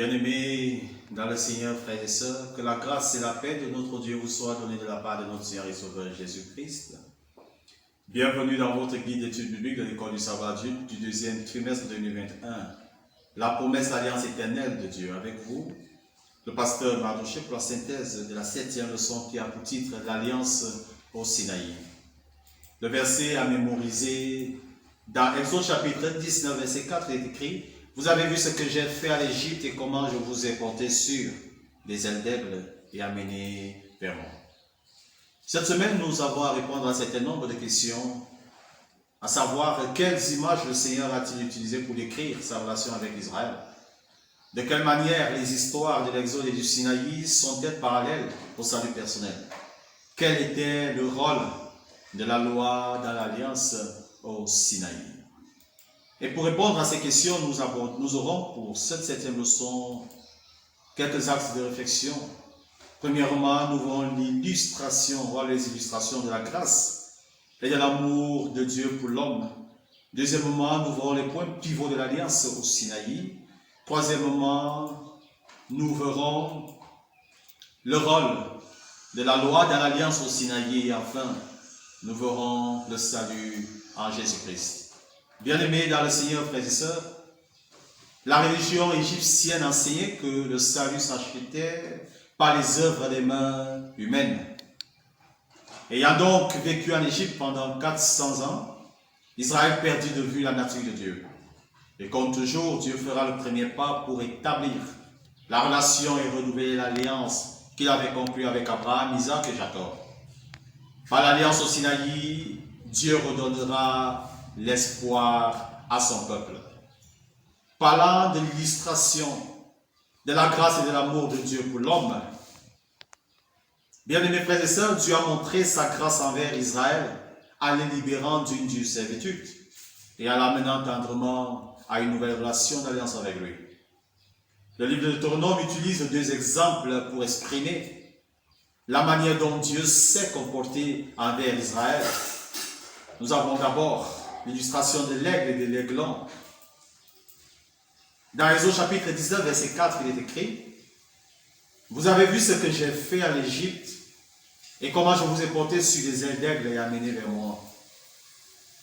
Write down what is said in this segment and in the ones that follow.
Bien-aimés dans le Seigneur, frères et sœurs, que la grâce et la paix de notre Dieu vous soient données de la part de notre Seigneur et Sauveur Jésus-Christ. Bienvenue dans votre guide d'études bibliques de l'école du savoir adulte du deuxième trimestre 2021. La promesse d'alliance éternelle de Dieu avec vous. Le pasteur Mardoché pour la synthèse de la 7e leçon qui a pour titre l'alliance au Sinaï. Le verset à mémoriser dans Exode chapitre 19, verset 4 est écrit: vous avez vu ce que j'ai fait à l'Égypte et comment je vous ai porté sur des ailes d'aigle et amené vers moi. Cette semaine, nous avons à répondre à un certain nombre de questions, à savoir quelles images le Seigneur a-t-il utilisées pour décrire sa relation avec Israël? De quelle manière les histoires de l'Exode et du Sinaï sont-elles parallèles au salut personnel? Quel était le rôle de la loi dans l'alliance au Sinaï? Et pour répondre à ces questions, nous aurons pour cette 7e leçon quelques axes de réflexion. Premièrement, nous verrons l'illustration, les illustrations de la grâce et de l'amour de Dieu pour l'homme. Deuxièmement, nous verrons les points pivots de l'alliance au Sinaï. Troisièmement, nous verrons le rôle de la loi dans l'alliance au Sinaï. Et enfin, nous verrons le salut en Jésus-Christ. Bien-aimés dans le Seigneur, frères et sœurs, la religion égyptienne enseignait que le salut s'achetait par les œuvres des mains humaines. Ayant donc vécu en Égypte pendant 400 ans, Israël perdit de vue la nature de Dieu. Et comme toujours, Dieu fera le premier pas pour établir la relation et renouveler l'alliance qu'il avait conclue avec Abraham, Isaac et Jacob. Par l'alliance au Sinaï, Dieu redonnera l'espoir à son peuple. Parlant de l'illustration de la grâce et de l'amour de Dieu pour l'homme, bien-aimés frères et sœurs, Dieu a montré sa grâce envers Israël en les libérant d'une dure servitude et en l'amenant tendrement à une nouvelle relation d'alliance avec lui. Le livre de Deutéronome utilise deux exemples pour exprimer la manière dont Dieu s'est comporté envers Israël. Nous avons d'abord l'illustration de l'aigle et de l'aiglon. Dans Exode chapitre 19, verset 4, il est écrit: vous avez vu ce que j'ai fait à l'Égypte et comment je vous ai porté sur des ailes d'aigle et amené vers moi.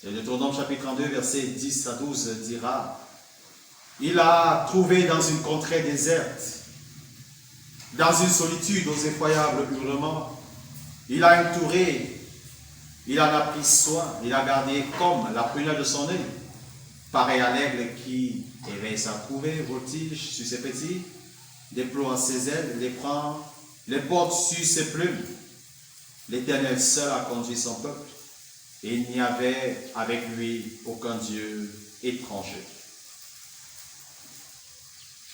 Et le Deutéronome chapitre 32, verset 10 à 12 dira: il a trouvé dans une contrée déserte, dans une solitude aux effroyables hurlements, il a entouré. Il en a pris soin, il a gardé comme la prunelle de son œil, pareil à l'aigle qui éveille sa couvée, voltige sur ses petits, déploie ses ailes, les porte sur ses plumes. L'Éternel seul a conduit son peuple, et il n'y avait avec lui aucun Dieu étranger.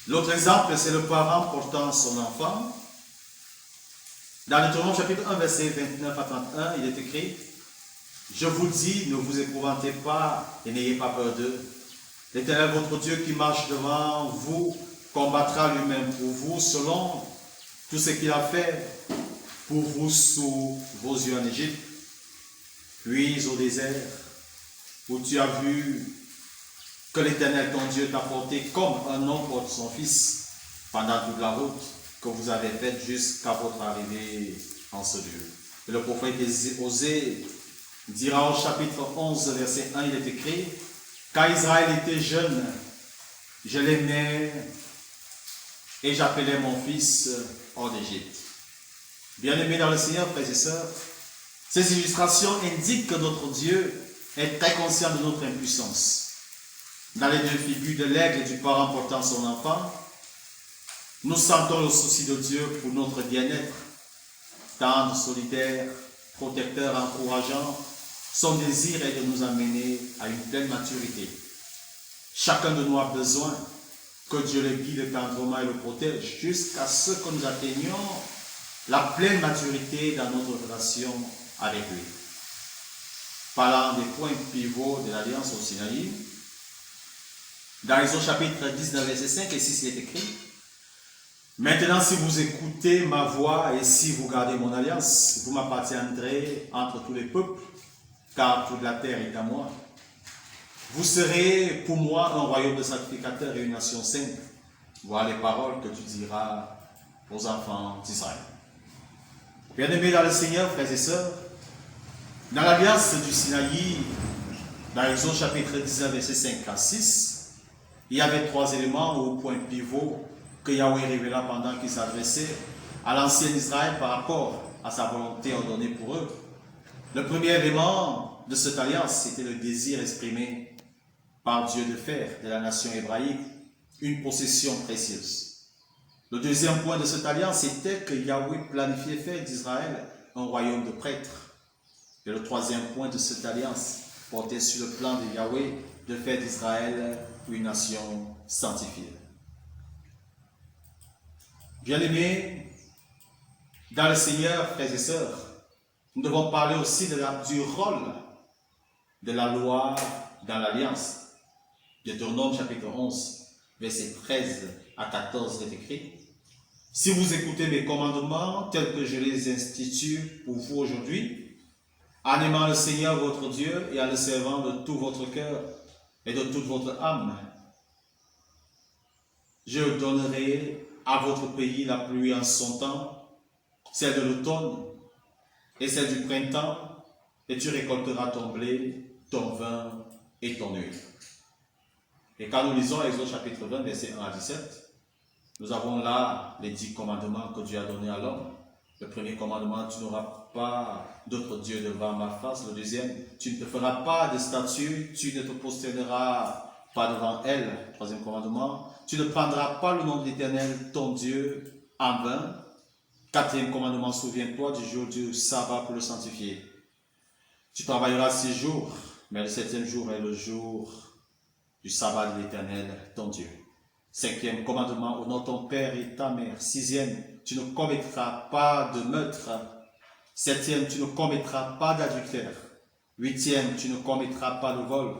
L'autre exemple, c'est le parent portant son enfant. Dans le Deutéronome chapitre 1, verset 29 à 31, il est écrit: je vous dis, ne vous épouvantez pas et n'ayez pas peur d'eux. L'Éternel, votre Dieu, qui marche devant vous, combattra lui-même pour vous, selon tout ce qu'il a fait pour vous sous vos yeux en Égypte. Puis au désert, où tu as vu que l'Éternel, ton Dieu, t'a porté comme un homme porte son fils pendant toute la route que vous avez faite jusqu'à votre arrivée en ce lieu. Et le prophète Osée dira au chapitre 11, verset 1, il est écrit: quand Israël était jeune, je l'aimais et j'appelais mon fils hors d'Égypte. Bien-aimés dans le Seigneur, frères et sœurs, ces illustrations indiquent que notre Dieu est très conscient de notre impuissance. Dans les deux figures de l'aigle et du parent portant son enfant, nous sentons le souci de Dieu pour notre bien-être, tendre, solitaire, protecteur, encourageant. Son désir est de nous amener à une pleine maturité. Chacun de nous a besoin que Dieu le guide tendrement et le protège jusqu'à ce que nous atteignions la pleine maturité dans notre relation avec lui. Parlant des points pivots de l'alliance au Sinaï, dans Exode chapitre 19, verset 5 et 6, il est écrit: maintenant, si vous écoutez ma voix et si vous gardez mon alliance, vous m'appartiendrez entre tous les peuples, car toute la terre est à moi. Vous serez pour moi un royaume de sacrificateurs et une nation sainte. Voilà les paroles que tu diras aux enfants d'Israël. Bien-aimés dans le Seigneur, frères et sœurs, dans l'alliance du Sinaï, dans Exode chapitre 19, versets 5 à 6, il y avait 3 éléments au point pivot que Yahweh révéla pendant qu'il s'adressait à l'ancien Israël par rapport à sa volonté ordonnée pour eux. Le premier élément de cette alliance, c'était le désir exprimé par Dieu de faire de la nation hébraïque une possession précieuse. Le deuxième point de cette alliance était que Yahweh planifiait faire d'Israël un royaume de prêtres. Et le troisième point de cette alliance portait sur le plan de Yahweh de faire d'Israël une nation sanctifiée. Bien-aimés, dans le Seigneur, frères et sœurs, nous devons parler aussi du rôle de la loi dans l'alliance. Deutéronome chapitre 11, versets 13 à 14 est écrit: si vous écoutez mes commandements tels que je les institue pour vous aujourd'hui, en aimant le Seigneur votre Dieu et en le servant de tout votre cœur et de toute votre âme, je donnerai à votre pays la pluie en son temps, celle de l'automne et celle du printemps, et tu récolteras ton blé, ton vin et ton huile. Et quand nous lisons Exode chapitre 20, versets 1 à 17, nous avons là les 10 commandements que Dieu a donnés à l'homme. Le premier commandement, tu n'auras pas d'autre Dieu devant ma face. Le deuxième, tu ne te feras pas de statue, tu ne te prosterneras pas devant elle. Le troisième commandement, tu ne prendras pas le nom de l'Éternel, ton Dieu, en vain. Quatrième commandement, souviens-toi du jour du sabbat pour le sanctifier. Tu travailleras 6 jours, mais le 7e jour est le jour du sabbat de l'Éternel, ton Dieu. 5e commandement, honore ton père et ta mère. 6e, tu ne commettras pas de meurtre. 7e, tu ne commettras pas d'adultère. 8e, tu ne commettras pas de vol.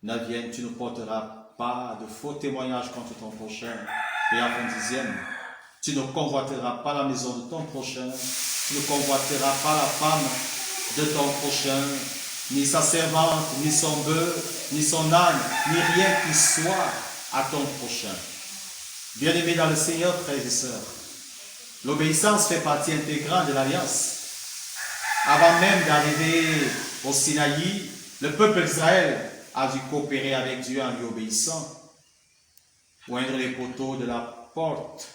9e, tu ne porteras pas de faux témoignages contre ton prochain. Et enfin 10e, tu ne convoiteras pas la maison de ton prochain. Tu ne convoiteras pas la femme de ton prochain, ni sa servante, ni son bœuf, ni son âne, ni rien qui soit à ton prochain. Bien-aimés dans le Seigneur, frères et sœurs, l'obéissance fait partie intégrante de l'alliance. Avant même d'arriver au Sinaï, le peuple d'Israël a dû coopérer avec Dieu en lui obéissant, oindre les poteaux de la porte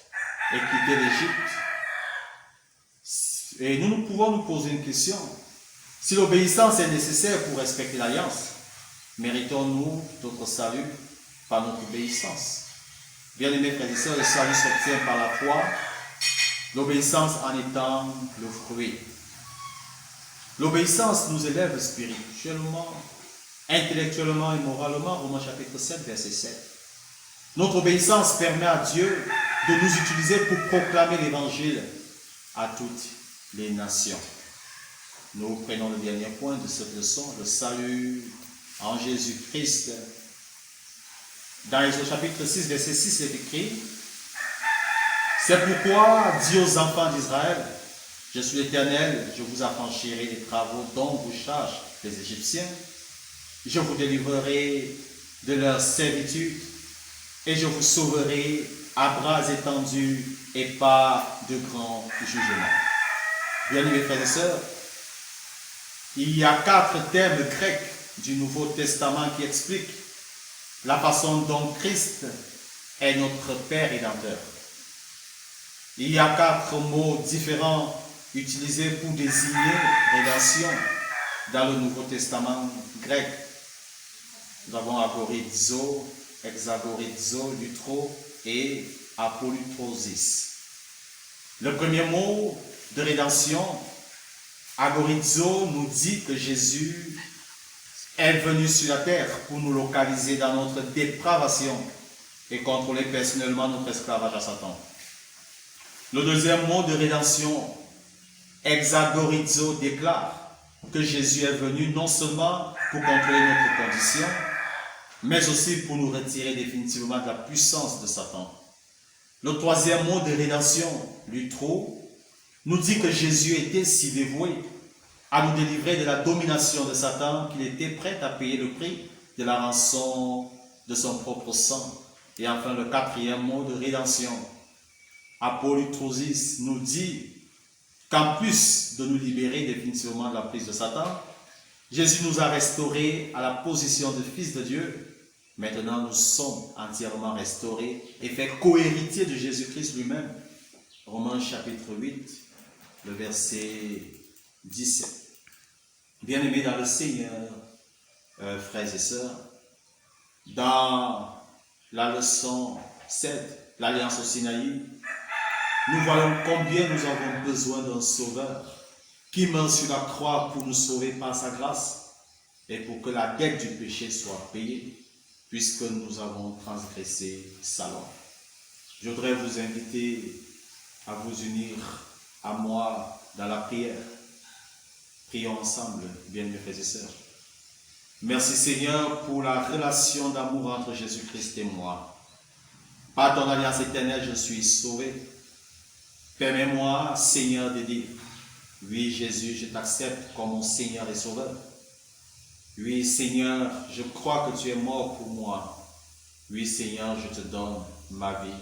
et quitter l'Égypte. Et nous pouvons nous poser une question. Si l'obéissance est nécessaire pour respecter l'alliance, méritons-nous notre salut par notre obéissance? Bien-aimés frères et sœurs, le salut s'obtient par la foi, l'obéissance en étant le fruit. L'obéissance nous élève spirituellement, intellectuellement et moralement. Romains chapitre 7, verset 7. Notre obéissance permet à Dieu de nous utiliser pour proclamer l'évangile à toutes les nations. Nous prenons le dernier point de cette leçon, le salut en Jésus-Christ. Dans Exode chapitre 6, verset 6, est écrit: c'est pourquoi dis aux enfants d'Israël, je suis l'Éternel, je vous affranchirai des travaux dont vous chargent les Égyptiens, je vous délivrerai de leur servitude et je vous sauverai à bras étendus et par de grands jugements. Bien-aimés frères et sœurs, il y a 4 termes grecs du Nouveau Testament qui expliquent la façon dont Christ est notre Père rédempteur. Il y a 4 mots différents utilisés pour désigner rédemption dans le Nouveau Testament grec. Nous avons agorizo, hexagorizo, lutro et apolutrosis. Le premier mot de rédemption, agorizo, nous dit que Jésus est venu sur la terre pour nous localiser dans notre dépravation et contrôler personnellement notre esclavage à Satan. Le deuxième mot de rédemption, hexagorizo, déclare que Jésus est venu non seulement pour contrôler notre condition, mais aussi pour nous retirer définitivement de la puissance de Satan. Le troisième mot de rédemption, lutro, nous dit que Jésus était si dévoué à nous délivrer de la domination de Satan qu'il était prêt à payer le prix de la rançon de son propre sang Et enfin, le quatrième mot de rédemption, apolutrosis, nous dit qu'en plus de nous libérer définitivement de la prise de Satan, Jésus nous a restaurés à la position de fils de Dieu. Maintenant, nous sommes entièrement restaurés et faits co-héritiers de Jésus-Christ lui-même. Romains chapitre 8, le verset 17. Bien-aimés dans le Seigneur, frères et sœurs, dans la leçon 7, l'Alliance au Sinaï, nous voyons combien nous avons besoin d'un sauveur qui meurt sur la croix pour nous sauver par sa grâce et pour que la dette du péché soit payée, puisque nous avons transgressé sa loi. Je voudrais vous inviter à vous unir à moi dans la prière. Prions ensemble, bien-aimés frères et sœurs. Merci Seigneur pour la relation d'amour entre Jésus-Christ et moi. Par ton alliance éternelle, je suis sauvé. Permets-moi, Seigneur, de dire, oui Jésus, je t'accepte comme mon Seigneur et Sauveur. Oui Seigneur, je crois que tu es mort pour moi. Oui Seigneur, je te donne ma vie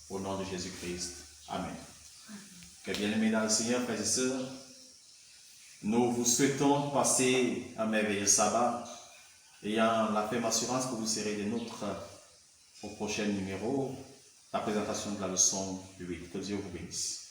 au nom de Jésus-Christ. Amen. Que bien-aimés dans le Seigneur, frères et sœurs, nous vous souhaitons passer un merveilleux sabbat, ayant la ferme assurance que vous serez des nôtres au prochain numéro, la présentation de la leçon 8. Que Dieu vous bénisse.